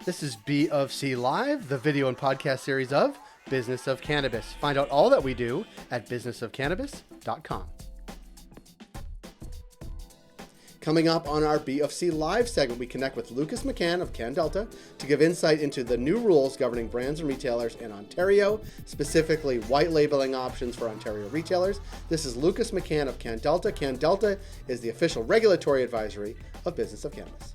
This is BofC Live, the video and podcast series of Business of Cannabis. Find out all that we do at businessofcannabis.com. Coming up on our BofC Live segment, we connect with Lucas McCann of CannDelta to give insight into the new rules governing brands and retailers in Ontario, specifically white labeling options for Ontario retailers. This is Lucas McCann of CannDelta. CannDelta is the official regulatory advisory of Business of Cannabis.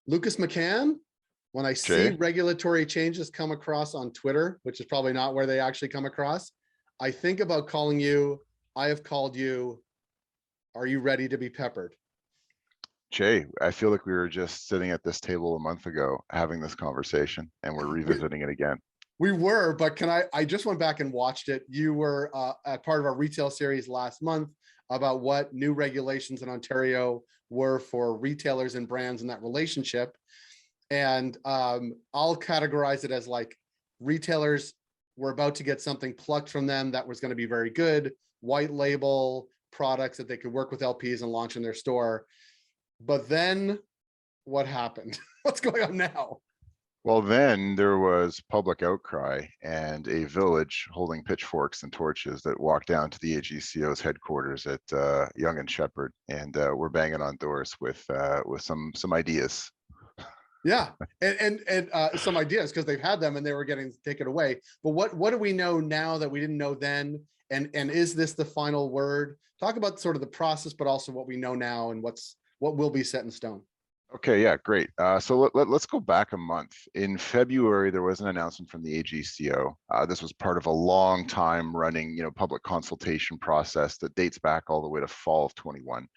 Lucas McCann, when I see regulatory changes come across on Twitter, which is probably not where they actually come across, I think about calling you. I have called you. Are you ready to be peppered? Jay, I feel like we were just sitting at this table a month ago having this conversation, and we're revisiting it again. We were, but I just went back and watched it. You were a part of our retail series last month about what new regulations in Ontario were for retailers and brands in that relationship. And I'll categorize it as like retailers were about to get something plucked from them that was going to be very good, white label products that they could work with LPs and launch in their store. But then what happened? What's going on now? Well, then there was public outcry and a village holding pitchforks and torches that walked down to the AGCO's headquarters at Yonge and Sheppard, and we're banging on doors with some ideas. Yeah, and some ideas, because they've had them and they were getting taken away. But what do we know now that we didn't know then? And is this the final word? Talk about sort of the process, but also what we know now and what will be set in stone. Okay, yeah, great. So let's go back a month. In February, there was an announcement from the AGCO. This was part of a long time running, public consultation process that dates back all the way to fall of 21,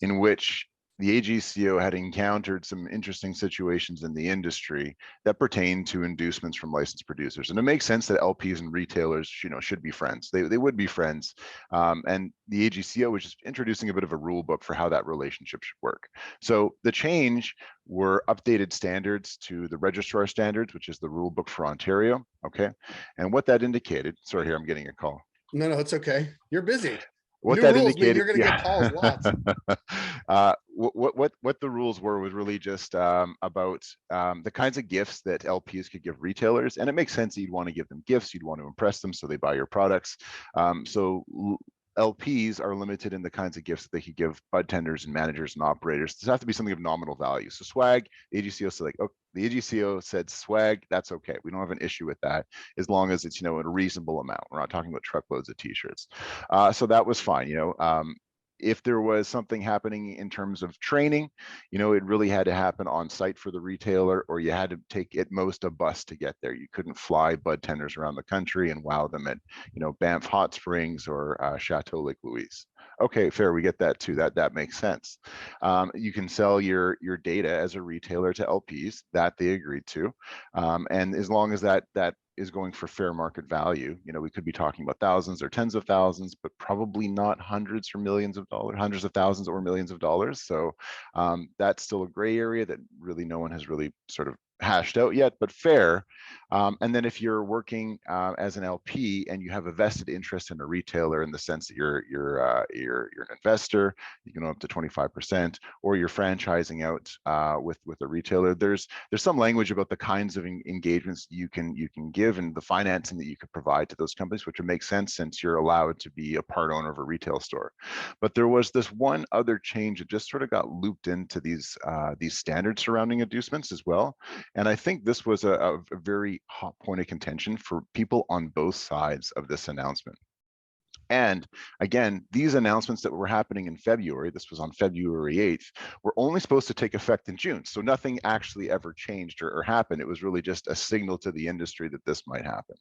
in which the AGCO had encountered some interesting situations in the industry that pertain to inducements from licensed producers. And it makes sense that LPs and retailers, should be friends. They would be friends. And the AGCO was just introducing a bit of a rule book for how that relationship should work. So the change were updated standards to the registrar standards, which is the rule book for Ontario. Okay. And what that indicated, sorry, here, I'm getting a call. No, it's okay. You're busy. What New that rules indicated, mean you're going to get calls lots. What the rules were was really just about the kinds of gifts that LPs could give retailers, and it makes sense that you'd want to give them gifts, you'd want to impress them, so they buy your products. So LPs are limited in the kinds of gifts that they could give bud tenders and managers and operators. This has to be something of nominal value. So swag, the AGCO said, the AGCO said swag, that's okay. We don't have an issue with that as long as it's, in a reasonable amount. We're not talking about truckloads of t-shirts. So that was fine. If there was something happening in terms of training, it really had to happen on site for the retailer, or you had to take at most a bus to get there. You couldn't fly bud tenders around the country and wow them at, Banff Hot Springs or Chateau Lake Louise. Okay, fair, we get that too. That makes sense. You can sell your data as a retailer to LPs, that they agreed to. And as long as that is going for fair market value, we could be talking about thousands or tens of thousands, but probably not hundreds or millions of dollars, hundreds of thousands or millions of dollars. So that's still a gray area that really no one has really sort of hashed out yet, but fair. And then if you're working as an LP and you have a vested interest in a retailer in the sense that you're an investor, you can go up to 25%, or you're franchising out with a retailer. There's some language about the kinds of engagements you can give and the financing that you could provide to those companies, which would make sense since you're allowed to be a part owner of a retail store. But there was this one other change that just sort of got looped into these standards surrounding inducements as well. And I think this was a very hot point of contention for people on both sides of this announcement. And again, these announcements that were happening in February, this was on February 8th, were only supposed to take effect in June. So nothing actually ever changed or happened. It was really just a signal to the industry that this might happen.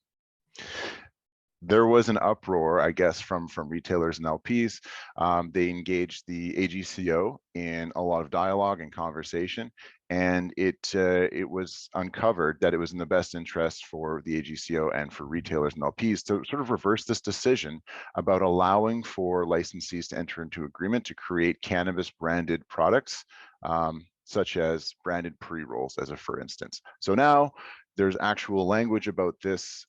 There was an uproar, I guess, from retailers and LPs. They engaged the AGCO in a lot of dialogue and conversation, and it was uncovered that it was in the best interest for the AGCO and for retailers and LPs to sort of reverse this decision about allowing for licensees to enter into agreement to create cannabis branded products, such as branded pre-rolls, as a for instance. So now there's actual language about this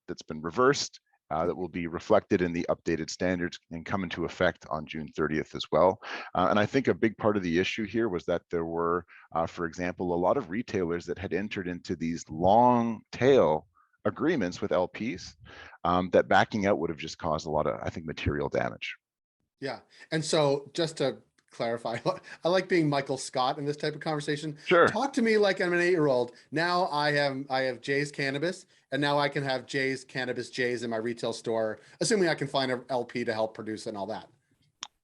that's been reversed, that will be reflected in the updated standards and come into effect on June 30th as well. And I think a big part of the issue here was that there were, for example, a lot of retailers that had entered into these long tail agreements with LPs that backing out would have just caused a lot of, I think, material damage. Yeah. And so just to clarify, I like being Michael Scott in this type of conversation. Sure. Talk to me like I'm an 8-year-old. Now I have Jay's Cannabis, and now I can have Jay's Cannabis Jay's in my retail store, assuming I can find an LP to help produce it and all that.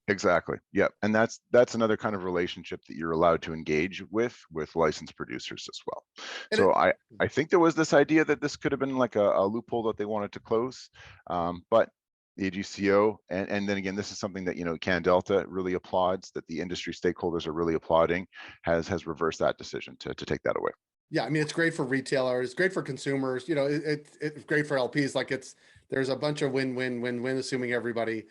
Exactly. Yep. And that's another kind of relationship that you're allowed to engage with licensed producers as well. And So I think there was this idea that this could have been like a loophole that they wanted to close, but the AGCO, and then again, this is something that, you know, CannDelta really applauds, that the industry stakeholders are really applauding, has reversed that decision to take that away. Yeah, I mean, it's great for retailers, great for consumers, you know, it's great for LPs. Like there's a bunch of win-win, assuming everybody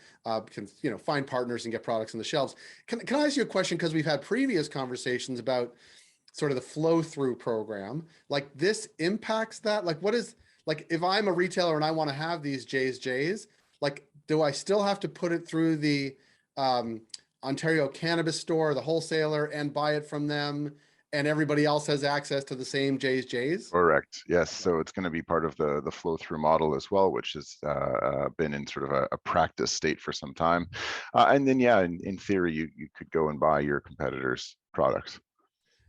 can, you know, find partners and get products on the shelves. Can I ask you a question? Because we've had previous conversations about sort of the flow-through program. Like this impacts that? Like what is, like if I'm a retailer and I want to have these J's, like, do I still have to put it through the Ontario Cannabis Store, the wholesaler, and buy it from them? And everybody else has access to the same J's? Correct. Yes. So it's going to be part of the flow through model as well, which has been in sort of a practice state for some time. And then, yeah, in theory, you could go and buy your competitors' products.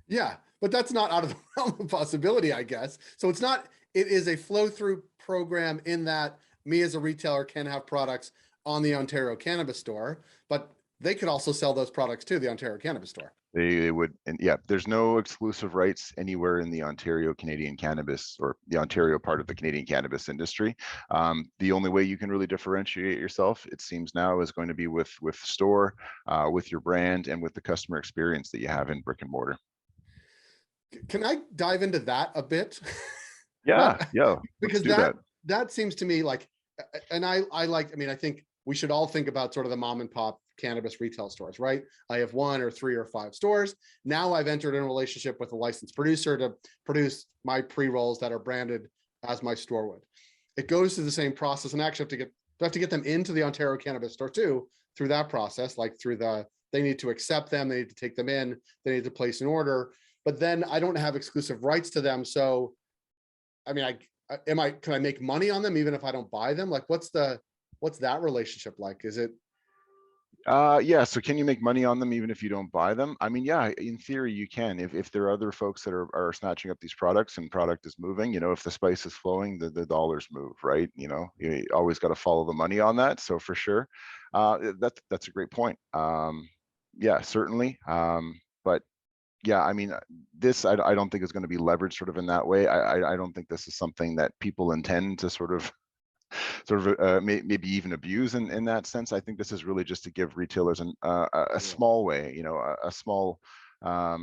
Yeah, but that's not out of the realm of possibility, I guess. So it's not, it is a flow through program in that me as a retailer can have products on the Ontario Cannabis Store, but they could also sell those products to the Ontario Cannabis Store. They would, and yeah, there's no exclusive rights anywhere in the Ontario Canadian cannabis, or the Ontario part of the Canadian cannabis industry. The only way you can really differentiate yourself, it seems now, is going to be with store, with your brand, and with the customer experience that you have in brick and mortar. Can I dive into that a bit? Yeah, yeah. Because that seems to me like, and I mean, I think we should all think about sort of the mom and pop cannabis retail stores, right? I have 1 or 3 or 5 stores. Now I've entered in a relationship with a licensed producer to produce my pre-rolls that are branded as my store would. It goes through the same process, and actually have to get them into the Ontario Cannabis Store too, through that process, like through they need to accept them, they need to take them in, they need to place an order, but then I don't have exclusive rights to them. So, I mean, can I make money on them even if I don't buy them? Like, what's that relationship like? Is it? Yeah, so can you make money on them even if you don't buy them? I mean, yeah, in theory you can. If there are other folks that are snatching up these products and product is moving, you know, if the spice is flowing, the dollars move, right? You know, you always got to follow the money on that. So for sure, that's a great point. Yeah, certainly. But yeah, I mean, this I don't think is going to be leveraged sort of in that way. I don't think this is something that people intend to sort of maybe even abuse in that sense. I think this is really just to give retailers a small way, you know, a small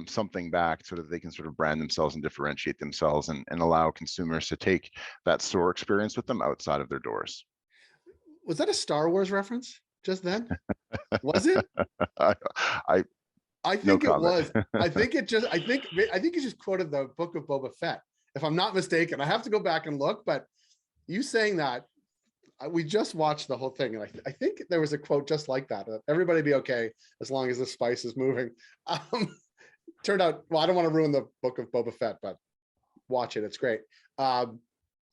something back, so that they can sort of brand themselves and differentiate themselves, and allow consumers to take that store experience with them outside of their doors. Was that a Star Wars reference just then? Was it? I think no it was. comment. I think it just quoted the book of Boba Fett, if I'm not mistaken. I have to go back and look, but you saying that, we just watched the whole thing, and I think there was a quote just like that. Everybody be okay as long as the spice is moving. Turned out, well, I don't want to ruin the book of Boba Fett, but watch it. It's great. Now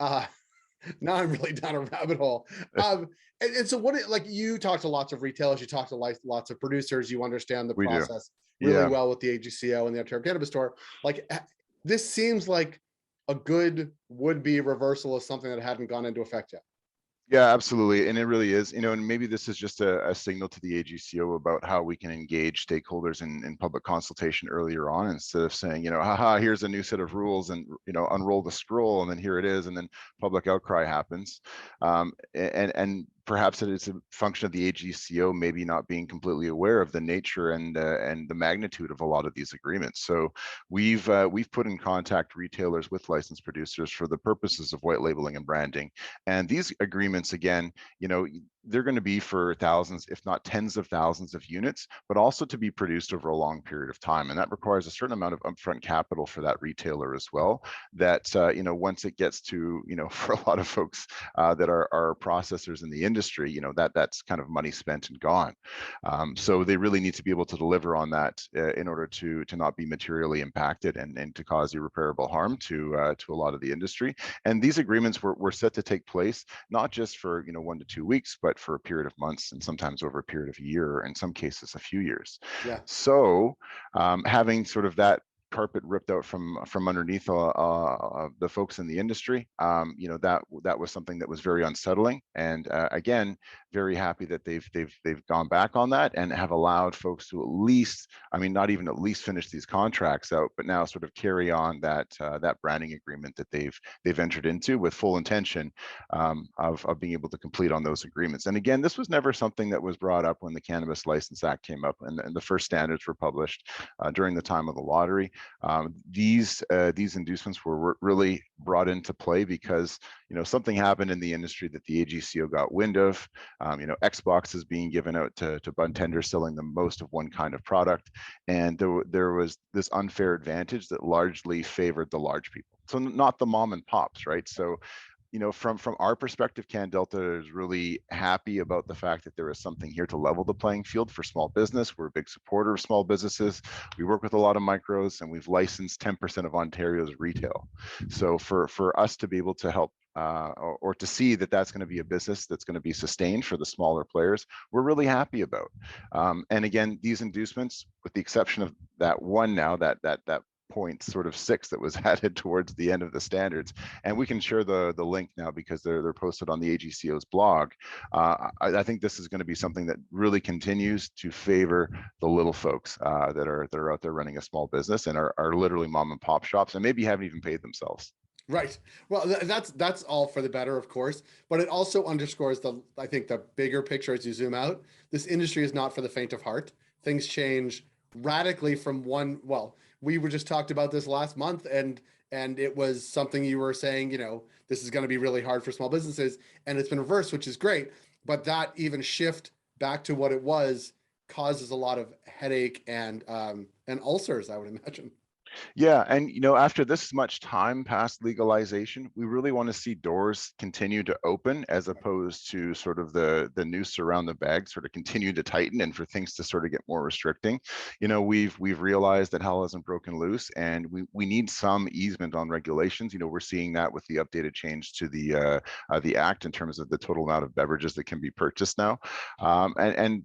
I'm really down a rabbit hole. And so like you talk to lots of retailers, you talk to lots of producers, you understand the process really well with the AGCO and the Ontario Cannabis Store. Like, this seems like a good would-be reversal of something that hadn't gone into effect yet. Yeah, absolutely. And it really is, you know, and maybe this is just a signal to the AGCO about how we can engage stakeholders in public consultation earlier on, instead of saying, you know, haha, here's a new set of rules, and, you know, unroll the scroll, and then here it is, and then public outcry happens. And perhaps it is a function of the AGCO maybe not being completely aware of the nature and the magnitude of a lot of these agreements. So we've put in contact retailers with licensed producers for the purposes of white labeling and branding. And these agreements, again, you know, they're going to be for thousands, if not tens of thousands of units, but also to be produced over a long period of time. And that requires a certain amount of upfront capital for that retailer as well, that, once it gets to, for a lot of folks that are processors in the industry, that's kind of money spent and gone. So they really need to be able to deliver on that in order to not be materially impacted and to cause irreparable harm to a lot of the industry. And these agreements were set to take place not just for 1 to 2 weeks, but for a period of months, and sometimes over a period of a year, or in some cases a few years. Yeah. So having sort of that carpet ripped out from underneath the folks in the industry, that was something that was very unsettling. And again, very happy that they've gone back on that and have allowed folks to at least, not even at least finish these contracts out, but now sort of carry on that branding agreement that they've entered into, with full intention of being able to complete on those agreements. And again, this was never something that was brought up when the Cannabis License Act came up and the first standards were published during the time of the lottery. These inducements were really brought into play because something happened in the industry that the AGCO got wind of. Xbox is being given out to budtenders selling the most of one kind of product, and there was this unfair advantage that largely favored the large people, so not the mom and pops, right? So from our perspective, CannDelta is really happy about the fact that there is something here to level the playing field for small business. We're a big supporter of small businesses. We work with a lot of micros, and we've licensed 10% of Ontario's retail. So for us to be able to help or to see that that's going to be a business that's going to be sustained for the smaller players, we're really happy about. And again, these inducements, with the exception of that one now, that 0.6 that was added towards the end of the standards, and we can share the link now because they're posted on the AGCO's blog. I think this is going to be something that really continues to favor the little folks that are out there running a small business and are literally mom and pop shops, and maybe haven't even paid themselves. Right. Well, that's all for the better, of course, but it also underscores I think the bigger picture as you zoom out. This industry is not for the faint of heart. Things change radically from we were just talked about this last month, and it was something you were saying, this is going to be really hard for small businesses, and it's been reversed, which is great. But that even shift back to what it was causes a lot of headache and ulcers, I would imagine. Yeah, and after this much time past legalization, we really want to see doors continue to open, as opposed to sort of the noose around the bag sort of continue to tighten, and for things to sort of get more restricting. We've realized that hell hasn't broken loose, and we need some easement on regulations. We're seeing that with the updated change to the act in terms of the total amount of beverages that can be purchased now, and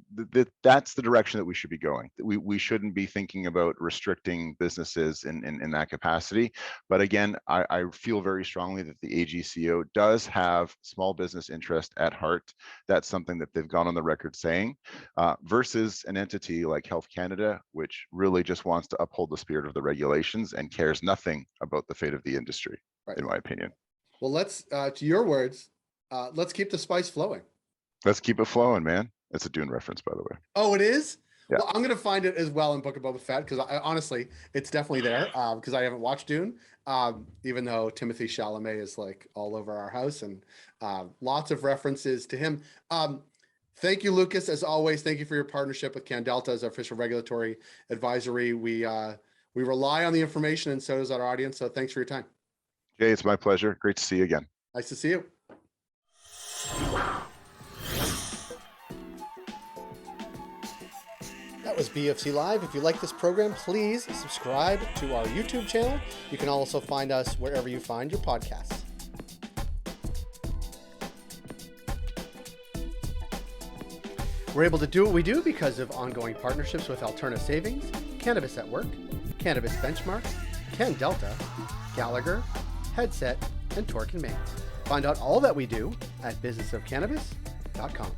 that's the direction that we should be going. We shouldn't be thinking about restricting businesses in that capacity. But again, I feel very strongly that the AGCO does have small business interest at heart. That's something that they've gone on the record saying, versus an entity like Health Canada, which really just wants to uphold the spirit of the regulations and cares nothing about the fate of the industry, right, in my opinion. Well, let's, to your words, let's keep the spice flowing. Let's keep it flowing, man. It's a Dune reference, by the way. Oh, it is? Yeah. Well, I'm going to find it as well in Book of Boba Fett, because honestly, it's definitely there, because I haven't watched Dune, even though Timothée Chalamet is like all over our house, and lots of references to him. Thank you, Lucas. As always, thank you for your partnership with CannDelta as our official regulatory advisory. We rely on the information, and so does our audience. So thanks for your time. Jay, it's my pleasure. Great to see you again. Nice to see you. That was BofC Live. If you like this program, please subscribe to our YouTube channel. You can also find us wherever you find your podcasts. We're able to do what we do because of ongoing partnerships with Alterna Savings, Cannabis at Work, Cannabis Benchmarks, CannDelta, Gallagher, Headset, and Torque & Mains. Find out all that we do at businessofcannabis.com.